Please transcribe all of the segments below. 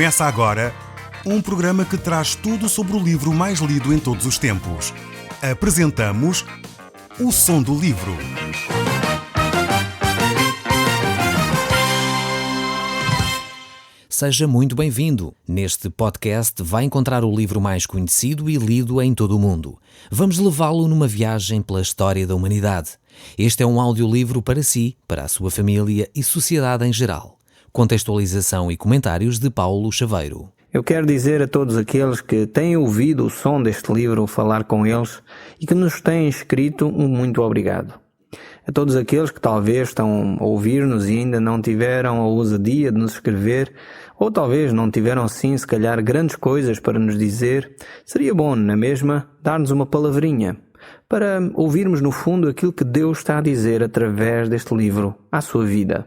Começa agora um programa que traz tudo sobre o livro mais lido em todos os tempos. Apresentamos O Som do Livro. Seja muito bem-vindo. Neste podcast vai encontrar o livro mais conhecido e lido em todo o mundo. Vamos levá-lo numa viagem pela história da humanidade. Este é um audiolivro para si, para a sua família e sociedade em geral. Contextualização e comentários de Paulo Chaveiro. Eu quero dizer a todos aqueles que têm ouvido o som deste livro falar com eles e que nos têm escrito um muito obrigado. A todos aqueles que talvez estão a ouvir-nos e ainda não tiveram a ousadia de nos escrever, ou talvez não tiveram sim, se calhar, grandes coisas para nos dizer, seria bom, na mesma, dar-nos uma palavrinha, para ouvirmos no fundo aquilo que Deus está a dizer através deste livro à sua vida.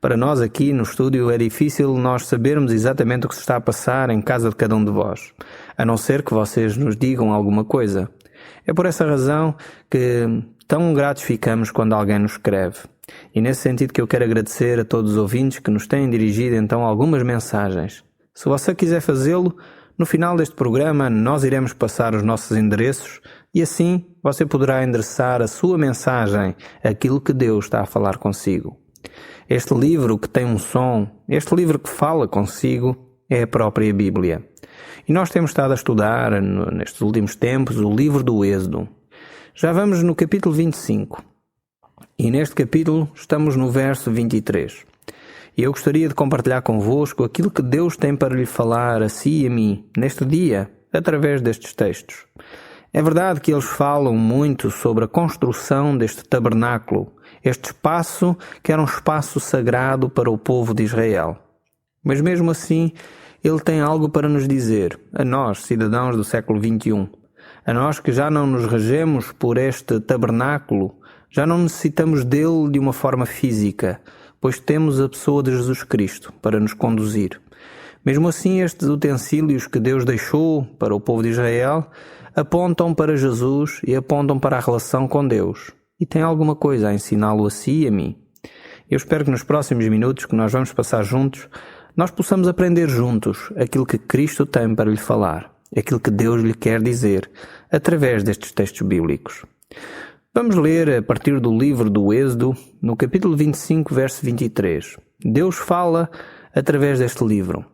Para nós aqui no estúdio é difícil nós sabermos exatamente o que se está a passar em casa de cada um de vós, a não ser que vocês nos digam alguma coisa. É por essa razão que tão gratos ficamos quando alguém nos escreve. E nesse sentido que eu quero agradecer a todos os ouvintes que nos têm dirigido então algumas mensagens. Se você quiser fazê-lo, no final deste programa nós iremos passar os nossos endereços e assim você poderá endereçar a sua mensagem, aquilo que Deus está a falar consigo. Este livro que tem um som, este livro que fala consigo, é a própria Bíblia. E nós temos estado a estudar, nestes últimos tempos, o livro do Êxodo. Já vamos no capítulo 25. E neste capítulo estamos no verso 23. E eu gostaria de compartilhar convosco aquilo que Deus tem para lhe falar a si e a mim, neste dia, através destes textos. É verdade que eles falam muito sobre a construção deste tabernáculo, este espaço que era um espaço sagrado para o povo de Israel. Mas mesmo assim, ele tem algo para nos dizer, a nós, cidadãos do século XXI, a nós que já não nos regemos por este tabernáculo, já não necessitamos dele de uma forma física, pois temos a pessoa de Jesus Cristo para nos conduzir. Mesmo assim, estes utensílios que Deus deixou para o povo de Israel apontam para Jesus e apontam para a relação com Deus. E tem alguma coisa a ensiná-lo a si e a mim. Eu espero que nos próximos minutos que nós vamos passar juntos, nós possamos aprender juntos aquilo que Cristo tem para lhe falar, aquilo que Deus lhe quer dizer, através destes textos bíblicos. Vamos ler a partir do livro do Êxodo, no capítulo 25, verso 23. Deus fala através deste livro.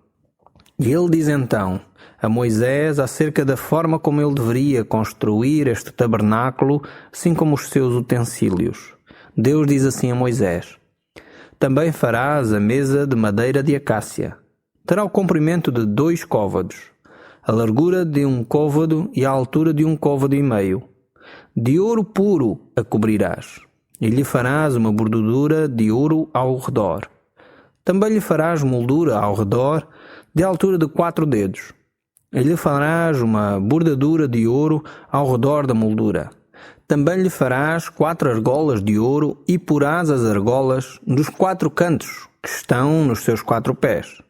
E ele diz então a Moisés acerca da forma como ele deveria construir este tabernáculo, assim como os seus utensílios. Deus diz assim a Moisés: também farás a mesa de madeira de acácia. Terá o comprimento de 2 côvados, a largura de 1 côvado e a altura de 1 côvado e meio. De ouro puro a cobrirás, e lhe farás uma bordadura de ouro ao redor. Também lhe farás moldura ao redor, de altura de 4 dedos. E lhe farás uma bordadura de ouro ao redor da moldura. Também lhe farás 4 argolas de ouro e porás as argolas nos 4 cantos que estão nos seus 4 pés.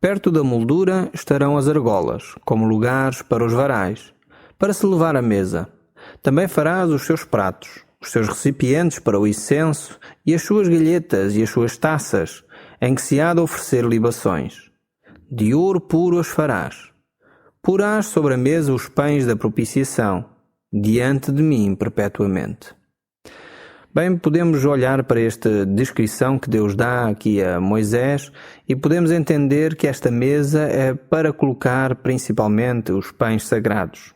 Perto da moldura estarão as argolas, como lugares para os varais, para se levar à mesa. Também farás os seus pratos, os seus recipientes para o incenso e as suas galhetas e as suas taças, em que se há de oferecer libações. De ouro puro as farás. Porás sobre a mesa os pães da propiciação, diante de mim perpetuamente. Bem, podemos olhar para esta descrição que Deus dá aqui a Moisés e podemos entender que esta mesa é para colocar principalmente os pães sagrados.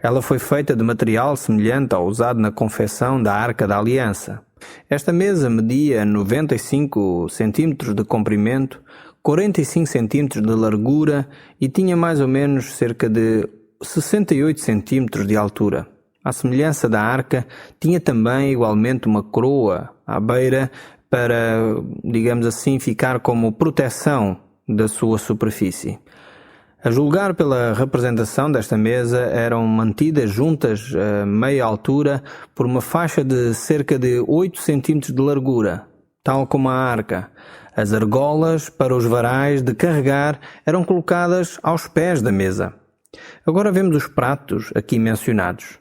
Ela foi feita de material semelhante ao usado na confecção da Arca da Aliança. Esta mesa media 95 centímetros de comprimento, 45 centímetros de largura e tinha mais ou menos cerca de 68 centímetros de altura. À semelhança da arca, tinha também igualmente uma coroa à beira para, digamos assim, ficar como proteção da sua superfície. A julgar pela representação desta mesa, eram mantidas juntas a meia altura por uma faixa de cerca de 8 centímetros de largura, tal como a arca. As argolas para os varais de carregar eram colocadas aos pés da mesa. Agora vemos os pratos aqui mencionados.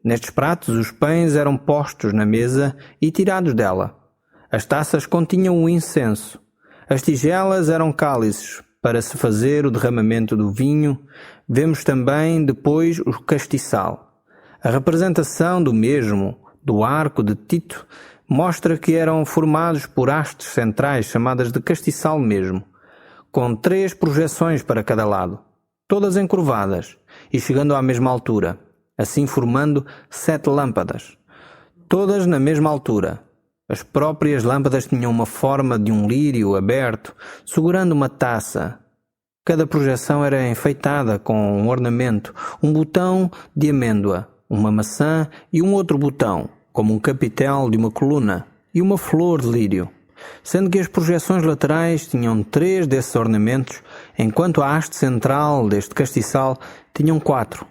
Nestes pratos os pães eram postos na mesa e tirados dela. As taças continham o incenso. As tigelas eram cálices para se fazer o derramamento do vinho, vemos também depois o castiçal. A representação do mesmo, do arco de Tito, mostra que eram formados por hastes centrais chamadas de castiçal mesmo, com 3 projeções para cada lado, todas encurvadas e chegando à mesma altura, assim formando 7 lâmpadas, todas na mesma altura. As próprias lâmpadas tinham uma forma de um lírio aberto, segurando uma taça. Cada projeção era enfeitada com um ornamento, um botão de amêndoa, uma maçã e um outro botão, como um capitel de uma coluna, e uma flor de lírio, sendo que as projeções laterais tinham 3 desses ornamentos, enquanto a haste central deste castiçal tinham 4.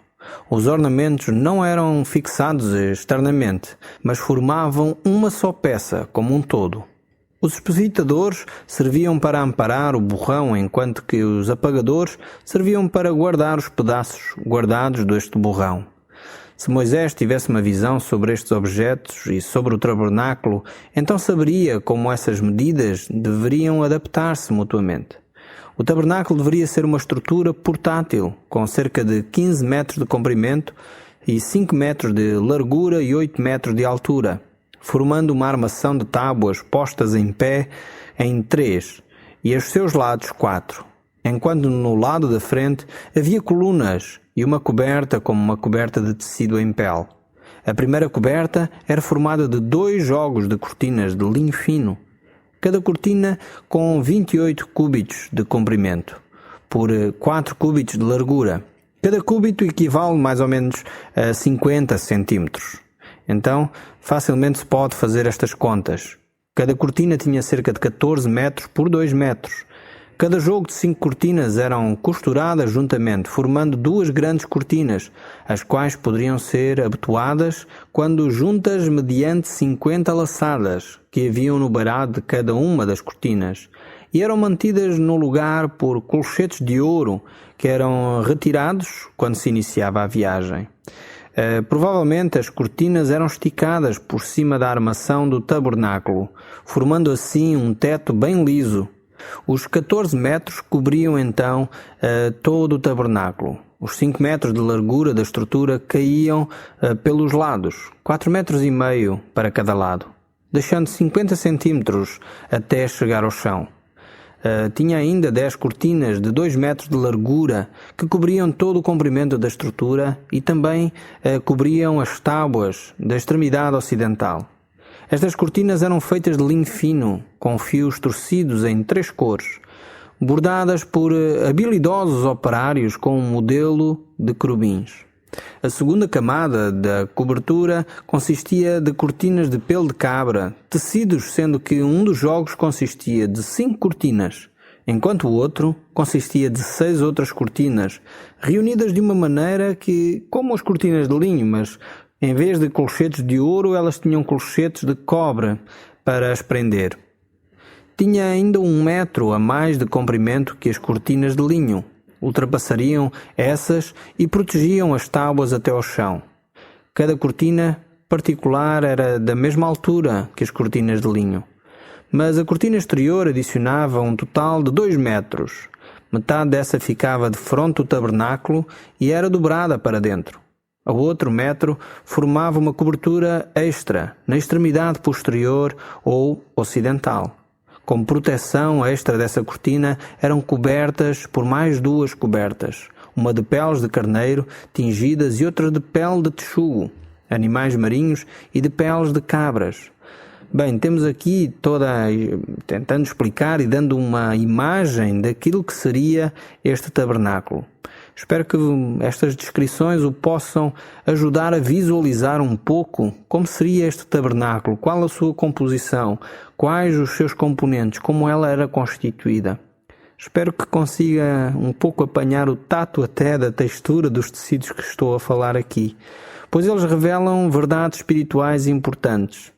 Os ornamentos não eram fixados externamente, mas formavam uma só peça, como um todo. Os espevitadores serviam para amparar o borrão, enquanto que os apagadores serviam para guardar os pedaços guardados deste borrão. Se Moisés tivesse uma visão sobre estes objetos e sobre o tabernáculo, então saberia como essas medidas deveriam adaptar-se mutuamente. O tabernáculo deveria ser uma estrutura portátil, com cerca de 15 metros de comprimento e 5 metros de largura e 8 metros de altura, formando uma armação de tábuas postas em pé em 3 e aos seus lados 4, enquanto no lado da frente havia colunas e uma coberta como uma coberta de tecido em pele. A primeira coberta era formada de 2 jogos de cortinas de linho fino, cada cortina com 28 cúbitos de comprimento, por 4 cúbitos de largura. Cada cúbito equivale mais ou menos a 50 centímetros. Então, facilmente se pode fazer estas contas. Cada cortina tinha cerca de 14 metros por 2 metros. Cada jogo de 5 cortinas eram costuradas juntamente, formando 2 grandes cortinas, as quais poderiam ser abotoadas quando juntas mediante 50 laçadas que haviam no barado de cada uma das cortinas, e eram mantidas no lugar por colchetes de ouro que eram retirados quando se iniciava a viagem. Provavelmente as cortinas eram esticadas por cima da armação do tabernáculo, formando assim um teto bem liso. Os 14 metros cobriam então todo o tabernáculo. Os 5 metros de largura da estrutura caíam pelos lados, 4,5 metros para cada lado, deixando 50 centímetros até chegar ao chão. Tinha ainda 10 cortinas de 2 metros de largura que cobriam todo o comprimento da estrutura e também cobriam as tábuas da extremidade ocidental. Estas cortinas eram feitas de linho fino, com fios torcidos em 3 cores, bordadas por habilidosos operários com um modelo de querubins. A segunda camada da cobertura consistia de cortinas de pelo de cabra, tecidos, sendo que um dos jogos consistia de 5 cortinas, enquanto o outro consistia de 6 outras cortinas, reunidas de uma maneira que, como as cortinas de linho, mas em vez de colchetes de ouro, elas tinham colchetes de cobre para as prender. Tinha ainda 1 metro a mais de comprimento que as cortinas de linho. Ultrapassariam essas e protegiam as tábuas até ao chão. Cada cortina particular era da mesma altura que as cortinas de linho, mas a cortina exterior adicionava um total de 2 metros. Metade dessa ficava de fronte ao tabernáculo e era dobrada para dentro. O outro metro formava uma cobertura extra na extremidade posterior ou ocidental. Como proteção extra dessa cortina eram cobertas por mais 2 cobertas, uma de peles de carneiro tingidas e outra de pele de texugo, animais marinhos e de peles de cabras. Bem, temos aqui tentando explicar e dando uma imagem daquilo que seria este tabernáculo. Espero que estas descrições o possam ajudar a visualizar um pouco como seria este tabernáculo, qual a sua composição, quais os seus componentes, como ela era constituída. Espero que consiga um pouco apanhar o tato até da textura dos tecidos que estou a falar aqui, pois eles revelam verdades espirituais importantes.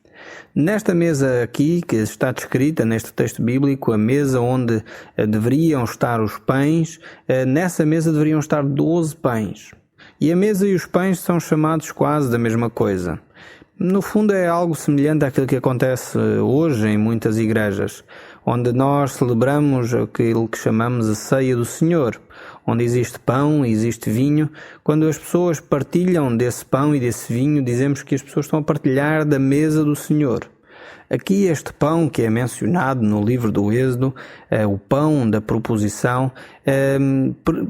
Nesta mesa aqui, que está descrita neste texto bíblico, a mesa onde deveriam estar os pães, nessa mesa deveriam estar 12 pães. E a mesa e os pães são chamados quase da mesma coisa. No fundo é algo semelhante àquilo que acontece hoje em muitas igrejas, onde nós celebramos aquilo que chamamos a ceia do Senhor, onde existe pão e existe vinho. Quando as pessoas partilham desse pão e desse vinho, dizemos que as pessoas estão a partilhar da mesa do Senhor. Aqui este pão que é mencionado no livro do Êxodo, o pão da proposição,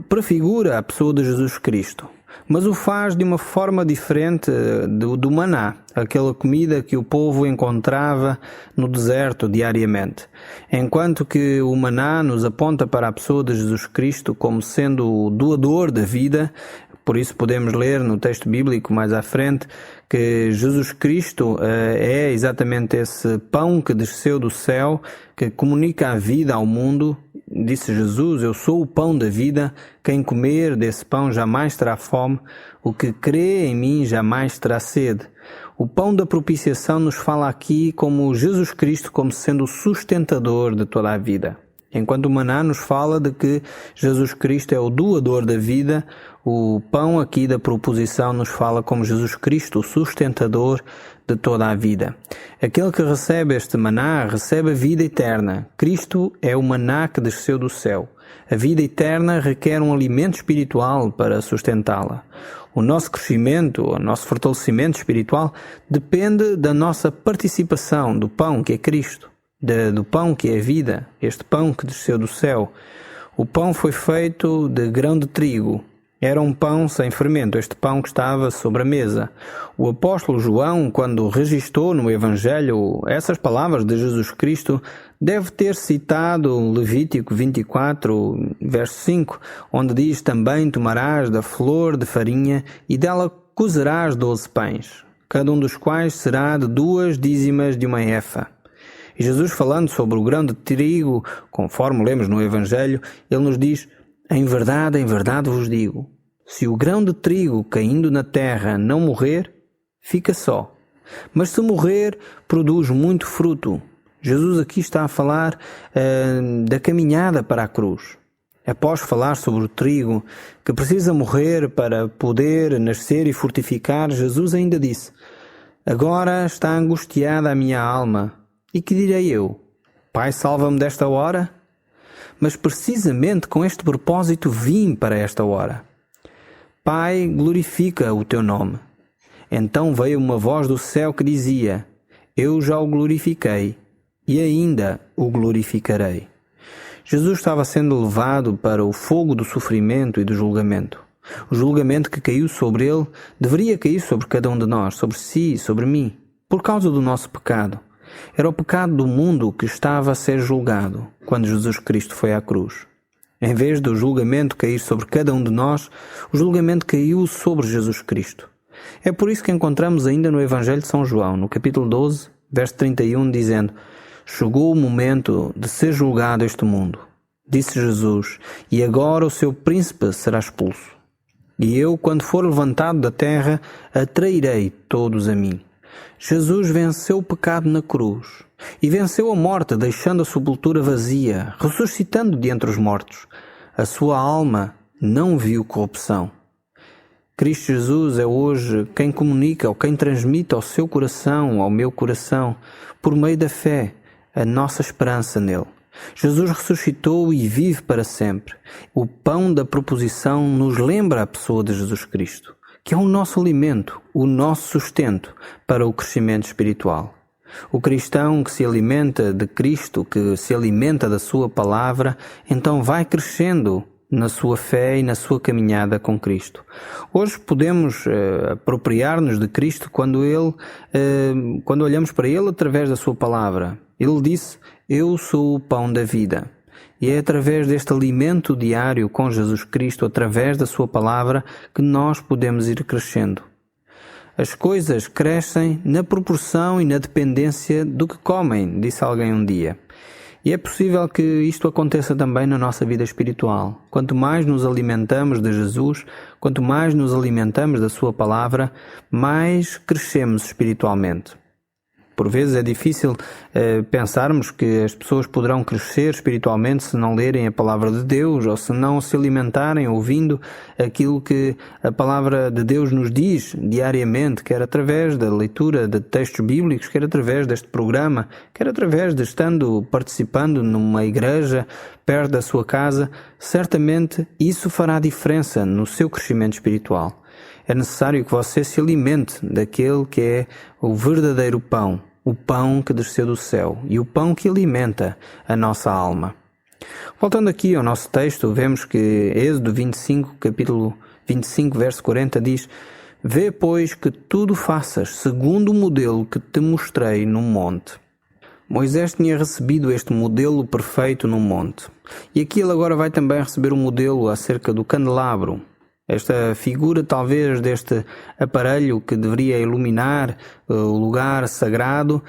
prefigura a pessoa de Jesus Cristo, mas o faz de uma forma diferente do maná, aquela comida que o povo encontrava no deserto diariamente. Enquanto que o maná nos aponta para a pessoa de Jesus Cristo como sendo o doador da vida. Por isso podemos ler no texto bíblico mais à frente que Jesus Cristo é exatamente esse pão que desceu do céu, que comunica a vida ao mundo. Disse Jesus: eu sou o pão da vida, quem comer desse pão jamais terá fome, o que crê em mim jamais terá sede. O pão da propiciação nos fala aqui como Jesus Cristo como sendo o sustentador de toda a vida. Enquanto o maná nos fala de que Jesus Cristo é o doador da vida, o pão aqui da proposição nos fala como Jesus Cristo, o sustentador de toda a vida. Aquele que recebe este maná recebe a vida eterna. Cristo é o maná que desceu do céu. A vida eterna requer um alimento espiritual para sustentá-la. O nosso crescimento, o nosso fortalecimento espiritual depende da nossa participação do pão que é Cristo. Do pão que é a vida, este pão que desceu do céu. O pão foi feito de grão de trigo. Era um pão sem fermento, este pão que estava sobre a mesa. O apóstolo João, quando registou no Evangelho essas palavras de Jesus Cristo, deve ter citado Levítico 24, verso 5, onde diz: também tomarás da flor de farinha e dela cozerás 12 pães, cada um dos quais será de 2 dízimas de uma efa. E Jesus, falando sobre o grão de trigo, conforme lemos no Evangelho, ele nos diz: em verdade vos digo, se o grão de trigo caindo na terra não morrer, fica só. Mas se morrer, produz muito fruto. Jesus aqui está a falar da caminhada para a cruz. Após falar sobre o trigo que precisa morrer para poder nascer e frutificar, Jesus ainda disse: agora está angustiada a minha alma. E que direi eu? Pai, salva-me desta hora? Mas precisamente com este propósito vim para esta hora. Pai, glorifica o teu nome. Então veio uma voz do céu que dizia: eu já o glorifiquei e ainda o glorificarei. Jesus estava sendo levado para o fogo do sofrimento e do julgamento. O julgamento que caiu sobre ele deveria cair sobre cada um de nós, sobre si e sobre mim, por causa do nosso pecado. Era o pecado do mundo que estava a ser julgado quando Jesus Cristo foi à cruz. Em vez do julgamento cair sobre cada um de nós, o julgamento caiu sobre Jesus Cristo. É por isso que encontramos ainda no Evangelho de São João, no capítulo 12, verso 31, dizendo: chegou o momento de ser julgado este mundo. Disse Jesus: e agora o seu príncipe será expulso. E eu, quando for levantado da terra, atrairei todos a mim. Jesus venceu o pecado na cruz e venceu a morte, deixando a sepultura vazia, ressuscitando de entre os mortos. A sua alma não viu corrupção. Cristo Jesus é hoje quem comunica ou quem transmite ao seu coração, ao meu coração, por meio da fé, a nossa esperança nele. Jesus ressuscitou e vive para sempre. O pão da proposição nos lembra a pessoa de Jesus Cristo, que é o nosso alimento, o nosso sustento para o crescimento espiritual. O cristão que se alimenta de Cristo, que se alimenta da sua palavra, então vai crescendo na sua fé e na sua caminhada com Cristo. Hoje podemos apropriar-nos de Cristo quando olhamos para Ele através da sua palavra. Ele disse: eu sou o pão da vida. E é através deste alimento diário com Jesus Cristo, através da sua palavra, que nós podemos ir crescendo. As coisas crescem na proporção e na dependência do que comem, disse alguém um dia. E é possível que isto aconteça também na nossa vida espiritual. Quanto mais nos alimentamos de Jesus, quanto mais nos alimentamos da sua palavra, mais crescemos espiritualmente. Por vezes é difícil pensarmos que as pessoas poderão crescer espiritualmente se não lerem a Palavra de Deus ou se não se alimentarem ouvindo aquilo que a Palavra de Deus nos diz diariamente, quer através da leitura de textos bíblicos, quer através deste programa, quer através de participando numa igreja perto da sua casa. Certamente isso fará diferença no seu crescimento espiritual. É necessário que você se alimente daquele que é o verdadeiro pão, o pão que desceu do céu e o pão que alimenta a nossa alma. Voltando aqui ao nosso texto, vemos que Êxodo 25, capítulo 25, verso 40 diz: Vê, pois, que tudo faças segundo o modelo que te mostrei no monte. Moisés tinha recebido este modelo perfeito no monte. E aqui ele agora vai também receber um modelo acerca do candelabro. Esta figura talvez deste aparelho que deveria iluminar o lugar sagrado,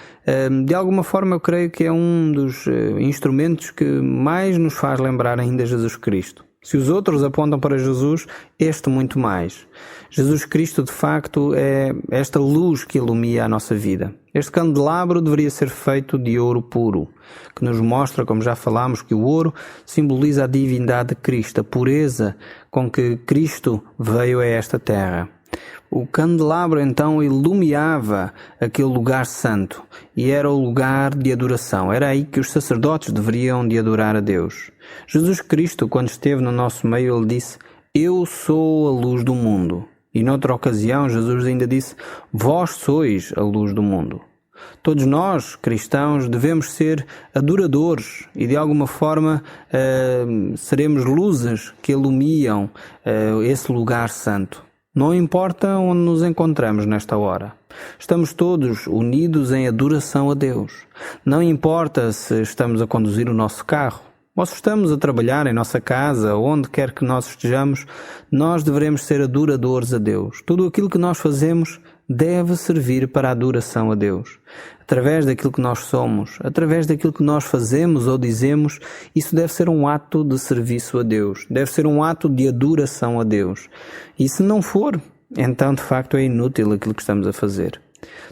de alguma forma eu creio que é um dos instrumentos que mais nos faz lembrar ainda Jesus Cristo. Se os outros apontam para Jesus, este muito mais. Jesus Cristo, de facto, é esta luz que ilumina a nossa vida. Este candelabro deveria ser feito de ouro puro, que nos mostra, como já falámos, que o ouro simboliza a divindade de Cristo, a pureza com que Cristo veio a esta terra. O candelabro então iluminava aquele lugar santo e era o lugar de adoração. Era aí que os sacerdotes deveriam de adorar a Deus. Jesus Cristo, quando esteve no nosso meio, ele disse: Eu sou a luz do mundo. E noutra ocasião Jesus ainda disse: Vós sois a luz do mundo. Todos nós, cristãos, devemos ser adoradores e de alguma forma seremos luzes que iluminam esse lugar santo. Não importa onde nos encontramos nesta hora. Estamos todos unidos em adoração a Deus. Não importa se estamos a conduzir o nosso carro, ou se estamos a trabalhar em nossa casa, onde quer que nós estejamos, nós devemos ser adoradores a Deus. Tudo aquilo que nós fazemos deve servir para a adoração a Deus. Através daquilo que nós somos, através daquilo que nós fazemos ou dizemos, isso deve ser um ato de serviço a Deus, deve ser um ato de adoração a Deus. E se não for, então de facto é inútil aquilo que estamos a fazer.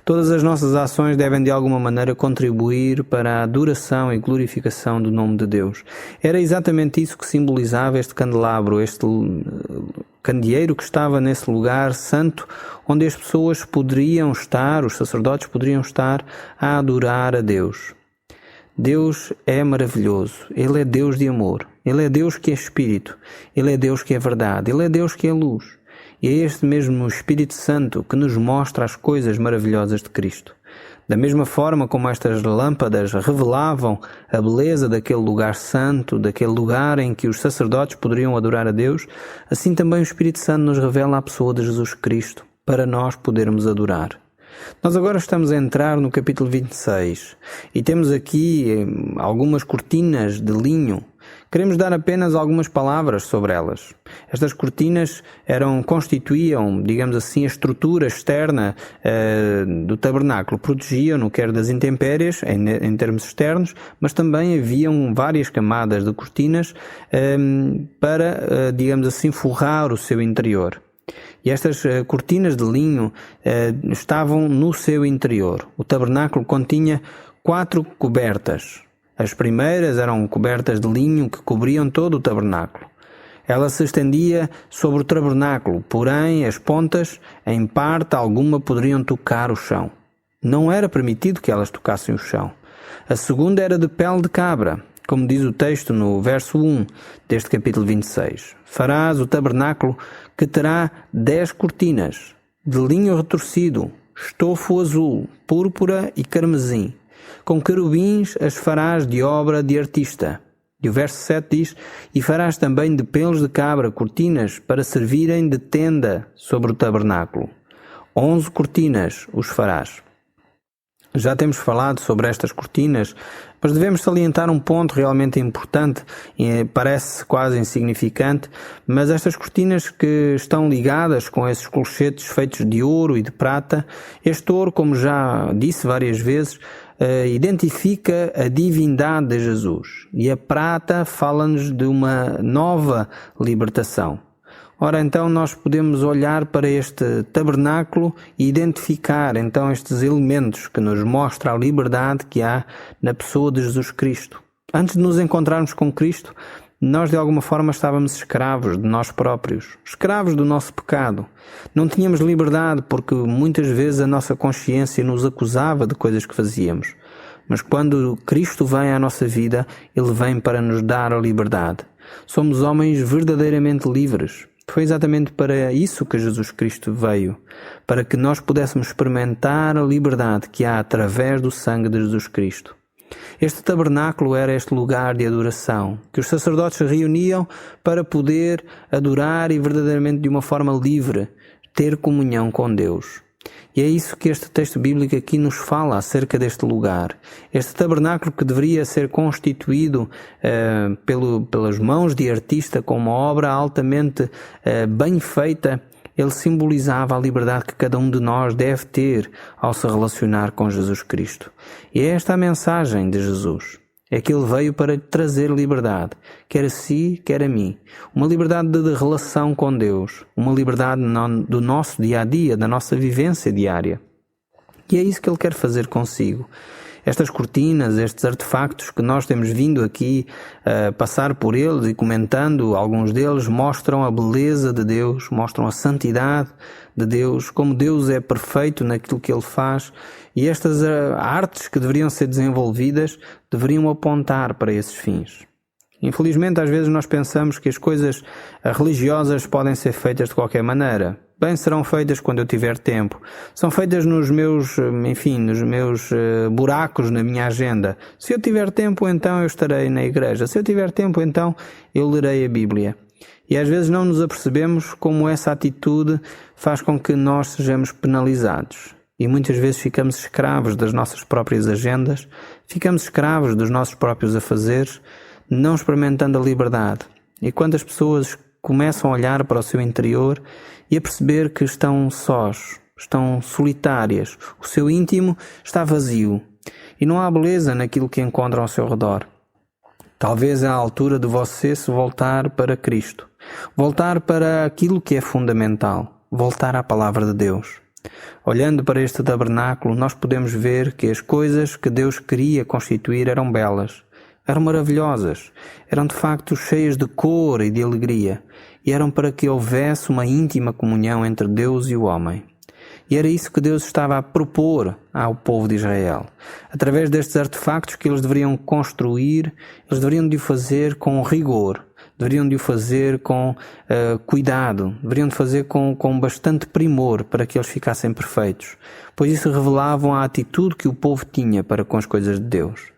Todas as nossas ações devem de alguma maneira contribuir para a adoração e glorificação do nome de Deus. Era exatamente isso que simbolizava este candelabro, este candeeiro que estava nesse lugar santo, onde as pessoas poderiam estar, os sacerdotes poderiam estar a adorar a Deus. Deus é maravilhoso, Ele é Deus de amor, Ele é Deus que é Espírito, Ele é Deus que é verdade, Ele é Deus que é luz. E é este mesmo Espírito Santo que nos mostra as coisas maravilhosas de Cristo. Da mesma forma como estas lâmpadas revelavam a beleza daquele lugar santo, daquele lugar em que os sacerdotes poderiam adorar a Deus, assim também o Espírito Santo nos revela a pessoa de Jesus Cristo, para nós podermos adorar. Nós agora estamos a entrar no capítulo 26 e temos aqui algumas cortinas de linho. Queremos dar apenas algumas palavras sobre elas. Estas cortinas constituíam, digamos assim, a estrutura externa do tabernáculo. Protegiam-no quer das intempéries, em termos externos, mas também haviam várias camadas de cortinas para, digamos assim, forrar o seu interior. E estas cortinas de linho estavam no seu interior. O tabernáculo continha 4 cobertas. As primeiras eram cobertas de linho que cobriam todo o tabernáculo. Ela se estendia sobre o tabernáculo, porém as pontas, em parte alguma, poderiam tocar o chão. Não era permitido que elas tocassem o chão. A segunda era de pele de cabra, como diz o texto no verso 1 deste capítulo 26. Farás o tabernáculo que terá 10 cortinas, de linho retorcido, estofo azul, púrpura e carmesim. Com querubins as farás de obra de artista. E o verso 7 diz: E farás também de pelos de cabra cortinas para servirem de tenda sobre o tabernáculo. 11 cortinas os farás. Já temos falado sobre estas cortinas, mas devemos salientar um ponto realmente importante, parece quase insignificante, mas estas cortinas que estão ligadas com esses colchetes feitos de ouro e de prata, este ouro, como já disse várias vezes, identifica a divindade de Jesus, e a prata fala-nos de uma nova libertação. Ora, então nós podemos olhar para este tabernáculo e identificar então estes elementos que nos mostram a liberdade que há na pessoa de Jesus Cristo. Antes de nos encontrarmos com Cristo, nós de alguma forma estávamos escravos de nós próprios, escravos do nosso pecado. Não tínhamos liberdade porque muitas vezes a nossa consciência nos acusava de coisas que fazíamos. Mas quando Cristo vem à nossa vida, Ele vem para nos dar a liberdade. Somos homens verdadeiramente livres. Foi exatamente para isso que Jesus Cristo veio, para que nós pudéssemos experimentar a liberdade que há através do sangue de Jesus Cristo. Este tabernáculo era este lugar de adoração, que os sacerdotes se reuniam para poder adorar e verdadeiramente de uma forma livre, ter comunhão com Deus. E é isso que este texto bíblico aqui nos fala acerca deste lugar. Este tabernáculo que deveria ser constituído pelas mãos de artista com uma obra altamente bem feita, ele simbolizava a liberdade que cada um de nós deve ter ao se relacionar com Jesus Cristo. E é esta a mensagem de Jesus. É que Ele veio para trazer liberdade, quer a si, quer a mim. Uma liberdade de relação com Deus, uma liberdade do nosso dia-a-dia, da nossa vivência diária. E é isso que Ele quer fazer consigo. Estas cortinas, estes artefactos que nós temos vindo aqui a passar por eles e comentando, alguns deles mostram a beleza de Deus, mostram a santidade de Deus, como Deus é perfeito naquilo que Ele faz. E estas artes que deveriam ser desenvolvidas deveriam apontar para esses fins. Infelizmente, às vezes nós pensamos que as coisas religiosas podem ser feitas de qualquer maneira. Bem, serão feitas quando eu tiver tempo. São feitas nos meus buracos na minha agenda. Se eu tiver tempo, então eu estarei na igreja. Se eu tiver tempo, então eu lerei a Bíblia. E às vezes não nos apercebemos como essa atitude faz com que nós sejamos penalizados. E muitas vezes ficamos escravos das nossas próprias agendas, ficamos escravos dos nossos próprios afazeres, não experimentando a liberdade. E quando as pessoas começam a olhar para o seu interior e a perceber que estão sós, estão solitárias, o seu íntimo está vazio e não há beleza naquilo que encontram ao seu redor. Talvez é a altura de você se voltar para Cristo, voltar para aquilo que é fundamental, voltar à Palavra de Deus. Olhando para este tabernáculo, nós podemos ver que as coisas que Deus queria constituir eram belas, eram maravilhosas, eram de facto cheias de cor e de alegria, e eram para que houvesse uma íntima comunhão entre Deus e o homem. E era isso que Deus estava a propor ao povo de Israel. Através destes artefactos que eles deveriam construir, eles deveriam de o fazer com rigor, deveriam de o fazer com cuidado, deveriam de fazer com bastante primor para que eles ficassem perfeitos, pois isso revelavam a atitude que o povo tinha para com as coisas de Deus.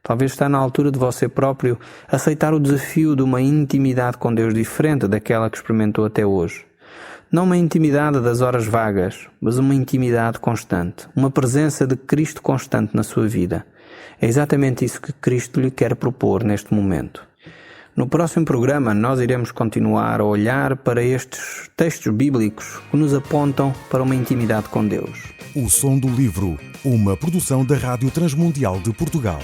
Talvez está na altura de você próprio aceitar o desafio de uma intimidade com Deus diferente daquela que experimentou até hoje. Não uma intimidade das horas vagas, mas uma intimidade constante, uma presença de Cristo constante na sua vida. É exatamente isso que Cristo lhe quer propor neste momento. No próximo programa nós iremos continuar a olhar para estes textos bíblicos que nos apontam para uma intimidade com Deus. O Som do Livro, uma produção da Rádio Transmundial de Portugal.